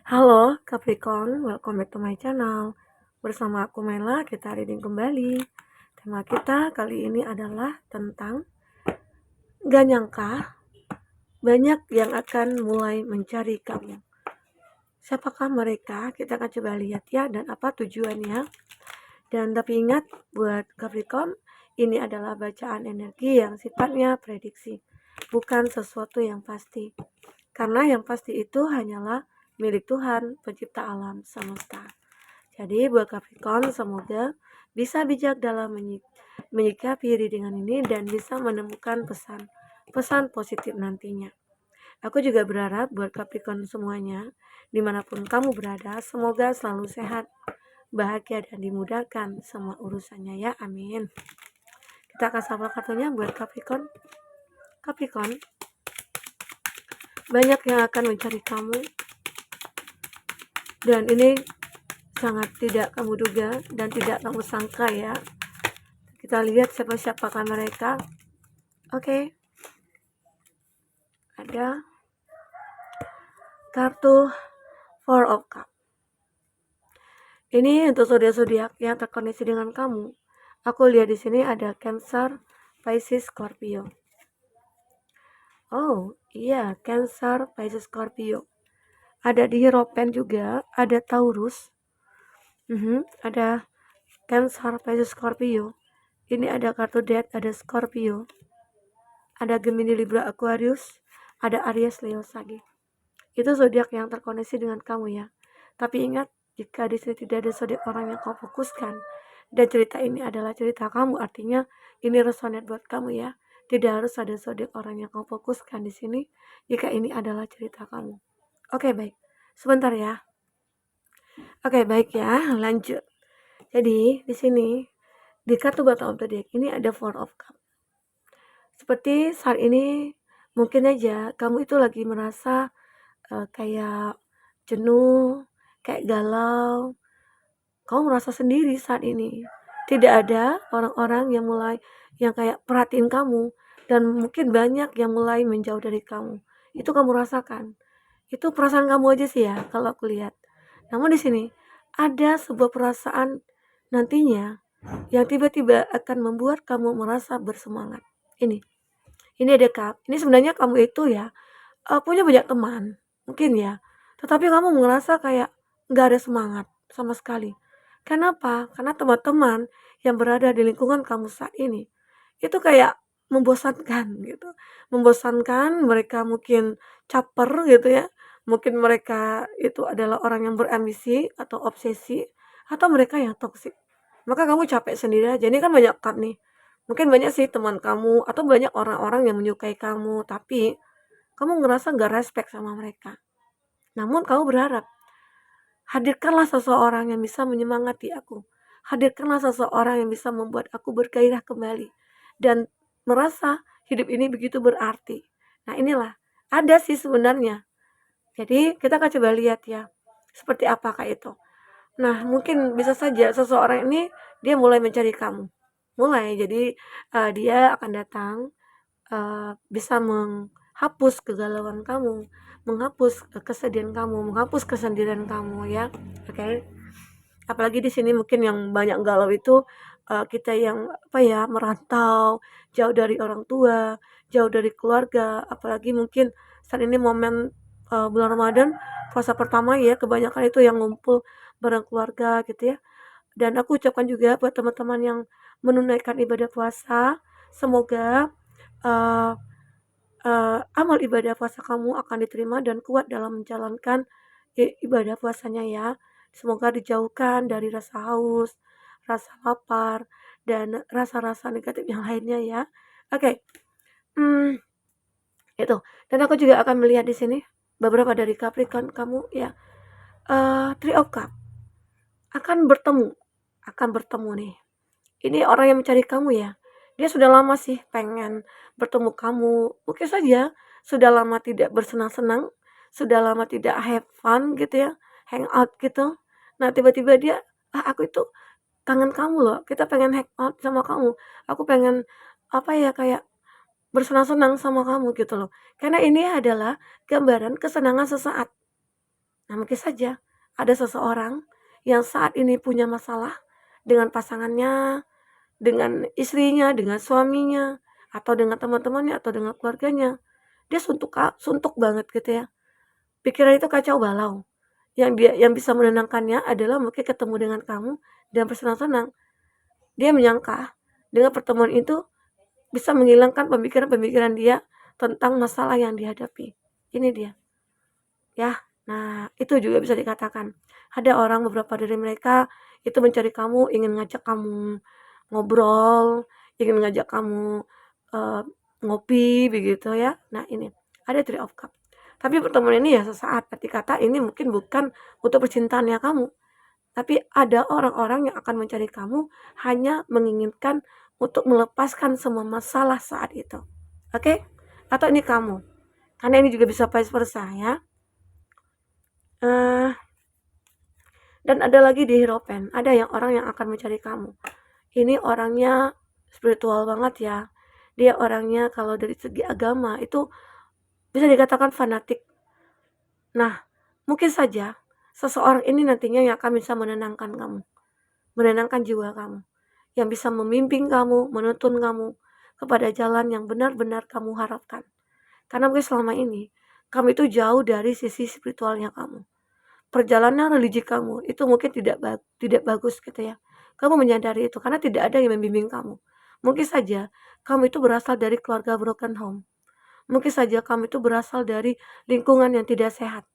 Halo Capricorn, welcome back to my channel. Bersama aku Mela, kita reading kembali. Tema kita kali ini adalah tentang gak nyangka banyak yang akan mulai mencari kamu. Siapakah mereka? Kita akan coba lihat ya, dan apa tujuannya. Dan tapi ingat, buat Capricorn, ini adalah bacaan energi yang sifatnya prediksi, bukan sesuatu yang pasti. Karena yang pasti itu hanyalah milik Tuhan, pencipta alam semesta. Jadi buat Capricorn, semoga bisa bijak dalam menyikapi readingan ini dan bisa menemukan pesan positif nantinya. Aku juga berharap buat Capricorn semuanya, dimanapun kamu berada, semoga selalu sehat, bahagia, dan dimudahkan semua urusannya ya, amin. Kita akan shuffle kartunya buat Capricorn. Capricorn, banyak yang akan mencari kamu, dan ini sangat tidak kamu duga dan tidak kamu sangka ya. Kita lihat siapa-siapakah mereka. Oke. Ada kartu Four of Cups. Ini untuk zodiak-zodiak yang terkoneksi dengan kamu. Aku lihat di sini ada Cancer, Pisces, Scorpio. Oh, iya, Cancer, Pisces, Scorpio. Ada di Hierophant juga, ada Taurus. Ada Cancer, Pisces, Scorpio. Ini ada kartu Death, ada Scorpio. Ada Gemini, Libra, Aquarius, ada Aries, Leo, Sagi. Itu zodiak yang terkoneksi dengan kamu ya. Tapi ingat, jika di sini tidak ada zodiak orang yang kau fokuskan dan cerita ini adalah cerita kamu, artinya ini resonate buat kamu ya. Tidak harus ada zodiak orang yang kau fokuskan di sini jika ini adalah cerita kamu. Oke, baik. Sebentar ya. Oke, baik ya. Lanjut. Jadi, di sini di kartu bottom of the deck ini ada Four of Cups. Seperti saat ini mungkin aja kamu itu lagi merasa kayak jenuh, kayak galau, kamu merasa sendiri saat ini. Tidak ada orang-orang yang kayak perhatiin kamu, dan mungkin banyak yang mulai menjauh dari kamu. Itu kamu rasakan. Itu perasaan kamu aja sih ya kalau aku lihat. Namun di sini ada sebuah perasaan nantinya yang tiba-tiba akan membuat kamu merasa bersemangat. Ini ada ini sebenarnya kamu itu ya punya banyak teman, mungkin ya. Tetapi kamu ngerasa kayak nggak ada semangat sama sekali. Kenapa? Karena teman-teman yang berada di lingkungan kamu saat ini, itu kayak membosankan gitu. Membosankan, mereka mungkin caper gitu ya. Mungkin mereka itu adalah orang yang berambisi atau obsesi, atau mereka yang toksik. Maka kamu capek sendiri aja. Ini kan banyak kan nih. Mungkin banyak sih teman kamu atau banyak orang-orang yang menyukai kamu, tapi kamu ngerasa nggak respect sama mereka. Namun kamu berharap, hadirkanlah seseorang yang bisa menyemangati aku. Hadirkanlah seseorang yang bisa membuat aku bergairah kembali. Dan merasa hidup ini begitu berarti. Nah inilah, ada sih sebenarnya. Jadi kita akan coba lihat ya, seperti apakah itu. Nah mungkin bisa saja seseorang ini, dia mulai mencari kamu. Mulai, jadi dia akan datang, bisa menghapus kegalauan kamu, menghapus kesedihan kamu, menghapus kesendirian kamu ya. Oke. Apalagi di sini mungkin yang banyak galau itu kita yang apa ya, merantau, jauh dari orang tua, jauh dari keluarga, apalagi mungkin saat ini momen bulan Ramadan, puasa pertama ya, kebanyakan itu yang ngumpul bareng keluarga gitu ya. Dan aku ucapkan juga buat teman-teman yang menunaikan ibadah puasa, semoga uh, amal ibadah puasa kamu akan diterima dan kuat dalam menjalankan ibadah puasanya ya. Semoga dijauhkan dari rasa haus, rasa lapar, dan rasa-rasa negatif yang lainnya ya. Oke, hmm, itu. Dan aku juga akan melihat di sini beberapa dari Capricorn kamu ya. Three of Cup akan bertemu nih. Ini orang yang mencari kamu ya. Dia sudah lama sih pengen bertemu kamu. Mungkin saja sudah lama tidak bersenang-senang, sudah lama tidak have fun gitu ya, hang out gitu. Nah, tiba-tiba dia, aku itu kangen kamu loh. Kita pengen hang out sama kamu. Aku pengen apa ya, kayak bersenang-senang sama kamu gitu loh. Karena ini adalah gambaran kesenangan sesaat. Nah, mungkin saja ada seseorang yang saat ini punya masalah dengan pasangannya, dengan istrinya, dengan suaminya, atau dengan teman-temannya, atau dengan keluarganya. Dia suntuk banget gitu ya. Pikiran itu kacau balau. Yang bisa menenangkannya adalah mungkin ketemu dengan kamu dan bersenang-senang. Dia menyangka dengan pertemuan itu bisa menghilangkan pemikiran-pemikiran dia tentang masalah yang dihadapi. Ini dia, ya. Nah, itu juga bisa dikatakan. Ada orang beberapa dari mereka itu mencari kamu, ingin ngajak kamu ngobrol, ingin ngajak kamu uh, ngopi begitu ya. Nah, ini ada Three of Cup. Tapi pertemuan ini ya sesaat. Arti kata ini mungkin bukan untuk percintaannya kamu, tapi ada orang-orang yang akan mencari kamu hanya menginginkan untuk melepaskan semua masalah saat itu. Oke? Atau ini kamu. Karena ini juga bisa vice versa ya. Uh, dan ada lagi di Hierophant, ada yang orang yang akan mencari kamu. Ini orangnya spiritual banget ya. Dia orangnya kalau dari segi agama itu bisa dikatakan fanatik. Nah, mungkin saja seseorang ini nantinya yang akan bisa menenangkan kamu, menenangkan jiwa kamu, yang bisa membimbing kamu, menuntun kamu kepada jalan yang benar-benar kamu harapkan. Karena mungkin selama ini kamu itu jauh dari sisi spiritualnya kamu. Perjalanan religi kamu itu mungkin tidak bagus gitu ya. Kamu menyadari itu karena tidak ada yang membimbing kamu. Mungkin saja kamu itu berasal dari keluarga broken home. Mungkin saja kamu itu berasal dari lingkungan yang tidak sehat,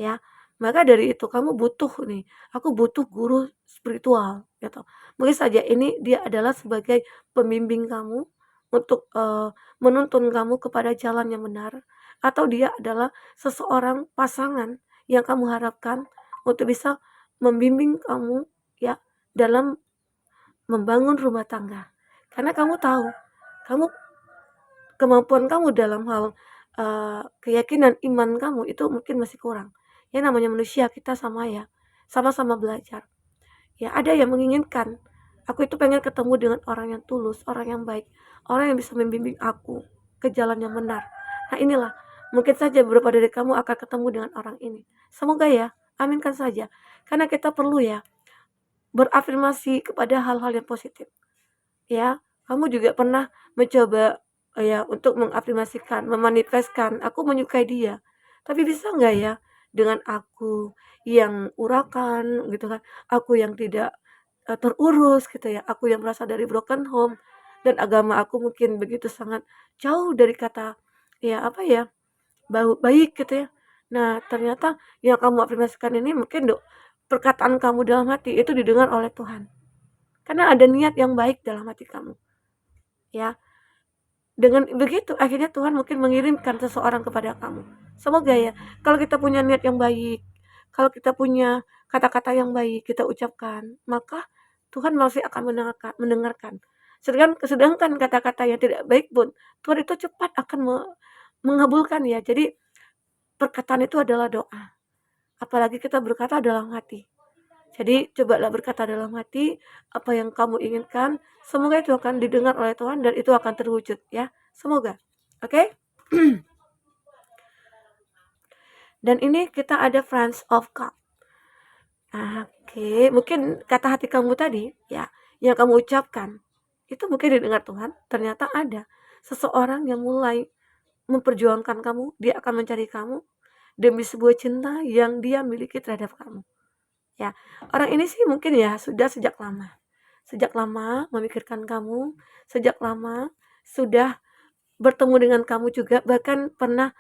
ya. Maka dari itu kamu butuh nih, aku butuh guru spiritual gitu. Mungkin saja ini dia adalah sebagai pembimbing kamu untuk menuntun kamu kepada jalan yang benar, atau dia adalah seseorang pasangan yang kamu harapkan untuk bisa membimbing kamu ya dalam membangun rumah tangga. Karena kamu tahu, kamu kemampuan kamu dalam hal keyakinan iman kamu itu mungkin masih kurang. Ya namanya manusia kita sama ya, sama-sama belajar. Ya ada yang menginginkan, aku itu pengen ketemu dengan orang yang tulus, orang yang baik, orang yang bisa membimbing aku ke jalan yang benar. Nah inilah, mungkin saja beberapa dari kamu akan ketemu dengan orang ini. Semoga ya, aminkan saja. Karena kita perlu ya berafirmasi kepada hal-hal yang positif. Ya, kamu juga pernah mencoba ya untuk mengafirmasikan, memanifestkan, aku menyukai dia. Tapi bisa nggak ya dengan aku yang urakan gitu kan, aku yang tidak terurus gitu ya, aku yang berasal dari broken home dan agama aku mungkin begitu sangat jauh dari kata ya apa ya, baik gitu ya. Nah, ternyata yang kamu afirmasikan ini mungkin perkataan kamu dalam hati itu didengar oleh Tuhan. Karena ada niat yang baik dalam hati kamu. Ya, dengan begitu akhirnya Tuhan mungkin mengirimkan seseorang kepada kamu. Semoga ya, kalau kita punya niat yang baik, kalau kita punya kata-kata yang baik kita ucapkan, maka Tuhan masih akan mendengarkan. Sedangkan kata-kata yang tidak baik pun Tuhan itu cepat akan mengabulkan ya. Jadi perkataan itu adalah doa. Apalagi kita berkata dalam hati. Jadi cobalah berkata dalam hati apa yang kamu inginkan, semoga itu akan didengar oleh Tuhan dan itu akan terwujud ya. Semoga. Oke? Dan ini kita ada Friends of God. Oke, mungkin kata hati kamu tadi ya, yang kamu ucapkan itu mungkin didengar Tuhan. Ternyata ada seseorang yang mulai memperjuangkan kamu, dia akan mencari kamu demi sebuah cinta yang dia miliki terhadap kamu. Ya, orang ini sih mungkin ya sudah sejak lama. Sejak lama memikirkan kamu, sejak lama sudah bertemu dengan kamu juga, bahkan pernah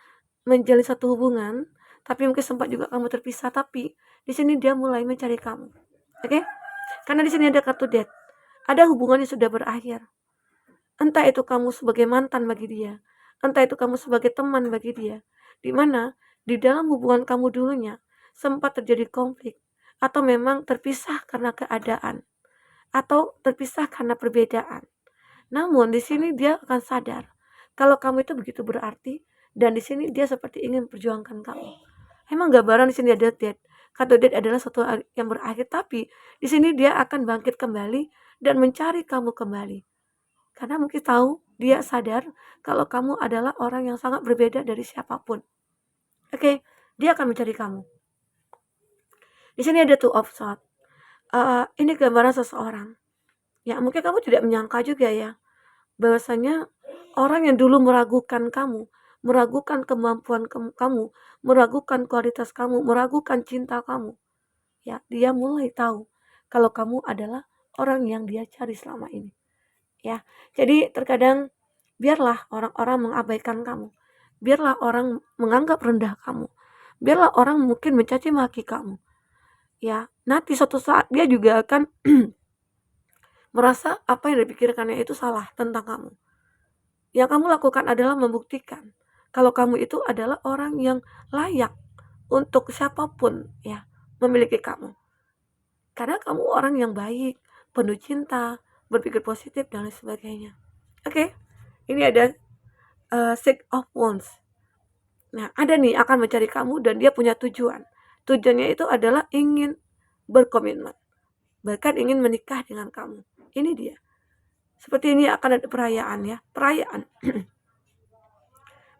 menjalin satu hubungan, tapi mungkin sempat juga kamu terpisah, tapi di sini dia mulai mencari kamu. Oke? Karena di sini ada kartu death. Ada hubungan yang sudah berakhir. Entah itu kamu sebagai mantan bagi dia, entah itu kamu sebagai teman bagi dia. Di mana di dalam hubungan kamu dulunya sempat terjadi konflik atau memang terpisah karena keadaan atau terpisah karena perbedaan. Namun di sini dia akan sadar kalau kamu itu begitu berarti dan di sini dia seperti ingin memperjuangkan kamu. Emang gambaran di sini ada death. Kata death adalah sesuatu yang berakhir, tapi di sini dia akan bangkit kembali dan mencari kamu kembali. Karena mungkin tahu, dia sadar kalau kamu adalah orang yang sangat berbeda dari siapapun. Oke, dia akan mencari kamu. Di sini ada Two of Swords. Ini gambaran seseorang. Ya, mungkin kamu tidak menyangka juga ya, bahwasanya orang yang dulu meragukan kamu, meragukan kemampuan kamu, meragukan kualitas kamu, meragukan cinta kamu, ya, dia mulai tahu kalau kamu adalah orang yang dia cari selama ini. Ya, jadi terkadang biarlah orang-orang mengabaikan kamu, biarlah orang menganggap rendah kamu, biarlah orang mungkin mencaci maki kamu. Ya, nanti suatu saat dia juga akan merasa apa yang dipikirkannya itu salah tentang kamu. Yang kamu lakukan adalah membuktikan kalau kamu itu adalah orang yang layak untuk siapapun ya memiliki kamu. Karena kamu orang yang baik, penuh cinta, berpikir positif dan lain sebagainya. Oke, ini ada Six of Wands. Nah, ada nih akan mencari kamu dan dia punya tujuan. Tujuannya itu adalah ingin berkomitmen, bahkan ingin menikah dengan kamu. Ini dia. Seperti ini akan ada perayaan ya, perayaan.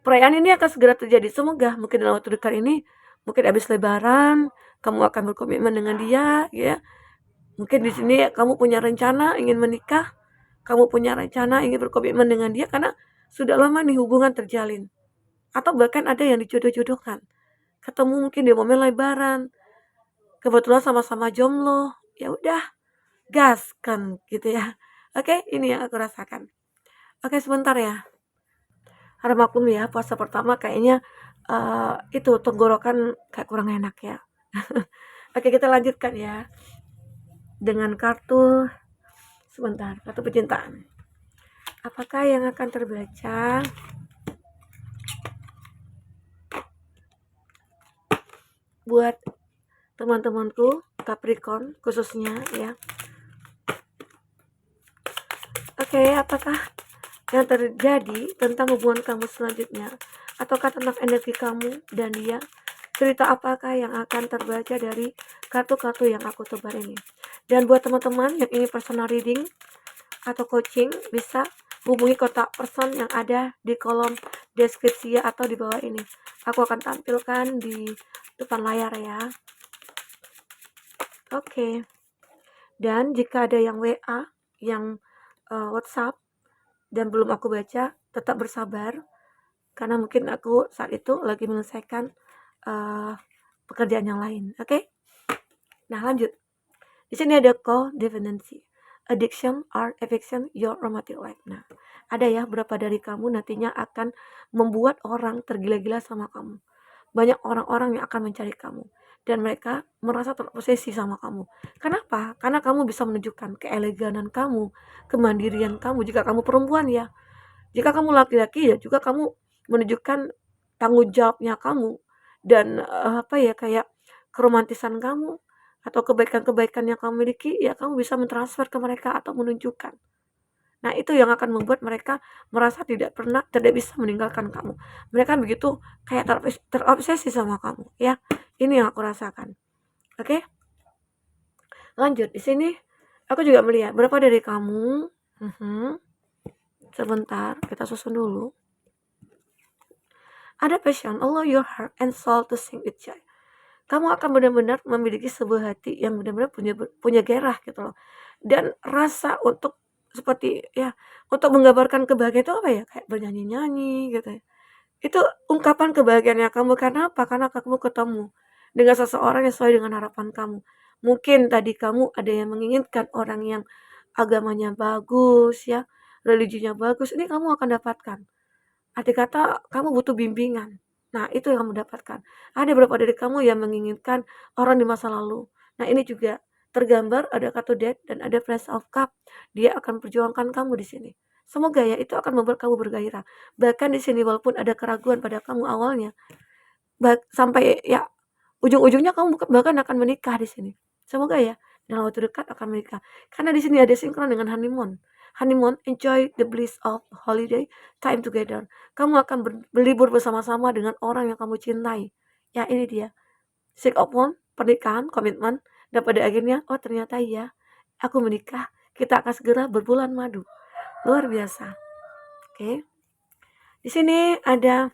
Perayaan ini akan segera terjadi. Semoga mungkin dalam waktu dekat ini, mungkin habis Lebaran, kamu akan berkomitmen dengan dia, ya. Mungkin di sini kamu punya rencana ingin menikah, kamu punya rencana ingin berkomitmen dengan dia karena sudah lama nih hubungan terjalin. Atau bahkan ada yang dijodoh-jodohkan. Ketemu mungkin di momen Lebaran, kebetulan sama-sama jomblo, ya udah, gaskan gitu ya. Oke, ini yang aku rasakan. Oke, sebentar ya. Harap maklum ya, puasa pertama kayaknya itu tenggorokan kayak kurang enak ya. Oke, kita lanjutkan ya dengan kartu sebentar, kartu percintaan. Apakah yang akan terbaca? Buat teman-temanku Capricorn khususnya ya. Oke, apakah yang terjadi tentang hubungan kamu selanjutnya, ataukah tentang energi kamu dan dia? Cerita apakah yang akan terbaca dari kartu-kartu yang aku tebar ini? Dan buat teman-teman yang ingin personal reading atau coaching, bisa hubungi kontak person yang ada di kolom deskripsi atau di bawah ini. Aku akan tampilkan di depan layar ya. Oke. Dan jika ada yang WA, yang WhatsApp dan belum aku baca, tetap bersabar karena mungkin aku saat itu lagi menyelesaikan pekerjaan yang lain. Oke? Nah, lanjut. Di sini ada codependency, addiction or affection your romantic life. Nah, ada ya berapa dari kamu nantinya akan membuat orang tergila-gila sama kamu. Banyak orang-orang yang akan mencari kamu dan mereka merasa terobsesi sama kamu. Kenapa? Karena kamu bisa menunjukkan keeleganan kamu, kemandirian kamu jika kamu perempuan ya. Jika kamu laki-laki ya juga kamu menunjukkan tanggung jawabnya kamu dan kayak keromantisan kamu atau kebaikan-kebaikan yang kamu miliki ya kamu bisa mentransfer ke mereka atau menunjukkan. Nah, itu yang akan membuat mereka merasa tidak bisa meninggalkan kamu. Mereka begitu kayak terobsesi sama kamu ya. Ini yang aku rasakan. Oke? Lanjut, di sini aku juga melihat berapa dari kamu. Sebentar, kita susun dulu. Ada passion, allow your heart and soul to sing with joy. Kamu akan benar-benar memiliki sebuah hati yang benar-benar punya gairah gitu loh. Dan rasa untuk seperti ya, untuk menggambarkan kebahagiaan itu apa ya? Kayak bernyanyi-nyanyi gitu ya. Itu ungkapan kebahagiaannya kamu karena apa? Karena kamu ketemu dengan seseorang yang sesuai dengan harapan kamu. Mungkin tadi kamu ada yang menginginkan orang yang agamanya bagus ya, religinya bagus. Ini kamu akan dapatkan. Arti kata kamu butuh bimbingan. Nah, itu yang kamu dapatkan. Ada beberapa dari kamu yang menginginkan orang di masa lalu. Nah, ini juga tergambar ada kartu Death dan ada Prince of Cup. Dia akan perjuangkan kamu di sini. Semoga ya itu akan membuat kamu bergairah. Bahkan di sini walaupun ada keraguan pada kamu awalnya, sampai ya ujung-ujungnya kamu bahkan akan menikah di sini. Semoga ya dalam waktu dekat akan menikah. Karena di sini ada sinkron dengan honeymoon. Honeymoon, enjoy the bliss of holiday time together. Kamu akan berlibur bersama-sama dengan orang yang kamu cintai. Ya, ini dia. Six of Wands, pernikahan, komitmen. Dan pada akhirnya, oh ternyata ya, aku menikah. Kita akan segera berbulan madu. Luar biasa. Oke. Di sini ada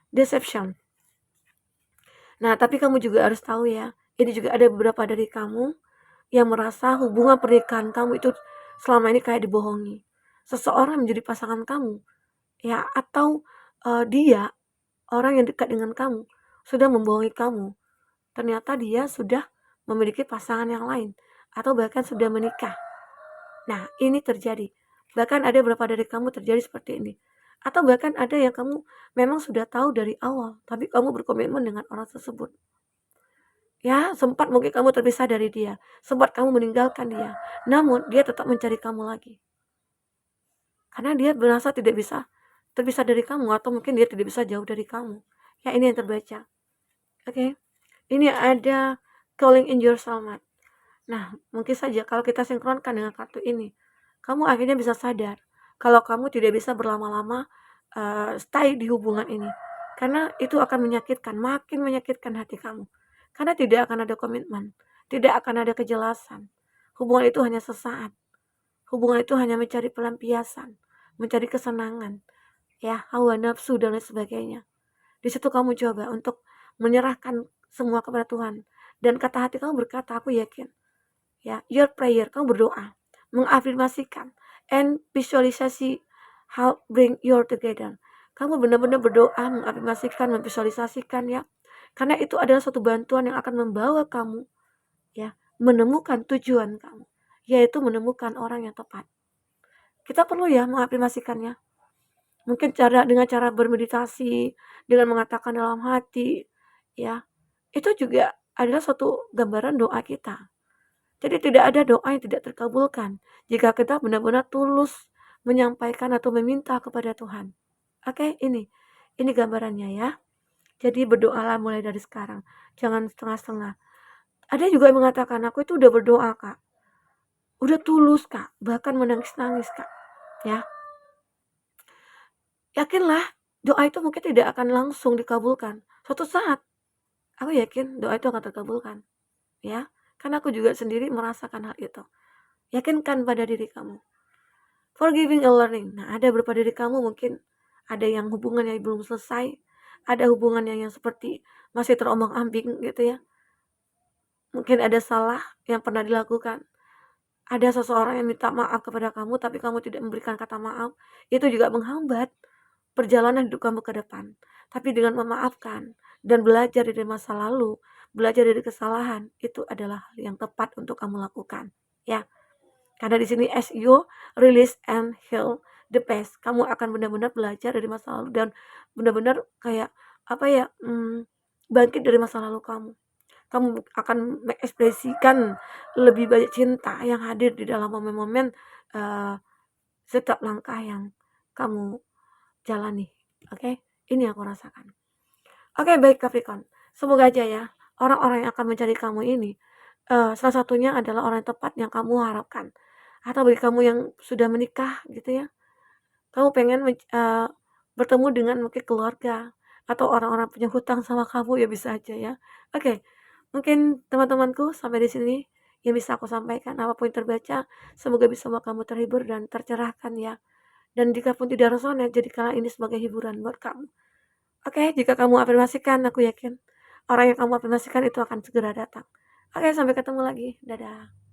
deception. Nah, tapi kamu juga harus tahu ya, Ini juga ada beberapa dari kamu yang merasa hubungan pernikahan kamu itu selama ini kayak dibohongi. Seseorang menjadi pasangan kamu, ya, atau dia, orang yang dekat dengan kamu, sudah membohongi kamu. Ternyata dia sudah memiliki pasangan yang lain, atau bahkan sudah menikah. Nah, ini terjadi. Bahkan ada beberapa dari kamu terjadi seperti ini. Atau bahkan ada yang kamu memang sudah tahu dari awal, tapi kamu berkomitmen dengan orang tersebut. Ya, sempat mungkin kamu terpisah dari dia, sempat kamu meninggalkan dia, namun dia tetap mencari kamu lagi. Karena dia merasa tidak bisa terpisah dari kamu, atau mungkin dia tidak bisa jauh dari kamu. Ya, ini yang terbaca. Oke. Ini ada calling in your soulmate. Nah, mungkin saja kalau kita sinkronkan dengan kartu ini, kamu akhirnya bisa sadar kalau kamu tidak bisa berlama-lama stay di hubungan ini. Karena itu akan menyakitkan, makin menyakitkan hati kamu. Karena tidak akan ada komitmen, tidak akan ada kejelasan. Hubungan itu hanya sesaat. Hubungan itu hanya mencari pelampiasan, mencari kesenangan, ya, hawa nafsu dan lain sebagainya. Di situ kamu coba untuk menyerahkan semua kepada Tuhan. Dan kata hati kamu berkata, aku yakin. Ya, your prayer, kamu berdoa, mengafirmasikan, and visualisasi how bring you together. Kamu benar-benar berdoa, mengafirmasikan, memvisualisasikan, ya. Karena itu adalah suatu bantuan yang akan membawa kamu, ya, menemukan tujuan kamu, yaitu menemukan orang yang tepat. Kita perlu ya mengafirmasikannya. Mungkin dengan cara bermeditasi, dengan mengatakan dalam hati, ya. Itu juga adalah suatu gambaran doa kita. Jadi tidak ada doa yang tidak terkabulkan jika kita benar-benar tulus menyampaikan atau meminta kepada Tuhan. Oke, ini gambarannya ya. Jadi berdoalah mulai dari sekarang, jangan setengah-setengah. Ada juga yang mengatakan, aku itu udah berdoa Kak, udah tulus Kak, bahkan menangis-nangis Kak. Ya, yakinlah doa itu mungkin tidak akan langsung dikabulkan. Suatu saat, aku yakin doa itu akan terkabulkan. Ya, karena aku juga sendiri merasakan hal itu. Yakinkan pada diri kamu. Forgiving and learning. Nah, ada beberapa dari kamu mungkin ada yang hubungannya belum selesai, ada hubungannya yang seperti masih terombang-ambing gitu ya. Mungkin ada salah yang pernah dilakukan. Ada seseorang yang minta maaf kepada kamu, tapi kamu tidak memberikan kata maaf. Itu juga menghambat perjalanan hidup kamu ke depan. Tapi dengan memaafkan dan belajar dari masa lalu, belajar dari kesalahan, itu adalah hal yang tepat untuk kamu lakukan. Ya. Karena di sini as you release and heal the past, kamu akan benar-benar belajar dari masa lalu dan benar-benar kayak apa ya, bangkit dari masa lalu kamu. Kamu akan mengekspresikan lebih banyak cinta yang hadir di dalam momen-momen setiap langkah yang kamu jalani. Oke, ini yang aku rasakan. Oke, baik Capricorn. Semoga aja ya orang-orang yang akan mencari kamu ini salah satunya adalah orang yang tepat yang kamu harapkan. Atau bagi kamu yang sudah menikah gitu ya, kamu pengen bertemu dengan mungkin keluarga atau orang-orang punya hutang sama kamu, ya bisa aja ya. Oke, mungkin teman-temanku sampai di sini yang bisa aku sampaikan. Apapun yang terbaca, semoga bisa membuat kamu terhibur dan tercerahkan ya. Dan jika pun tidak resonate, jadikanlah ini sebagai hiburan buat kamu. Oke, jika kamu afirmasikan, aku yakin orang yang kamu afirmasikan itu akan segera datang. Oke, sampai ketemu lagi. Dadah.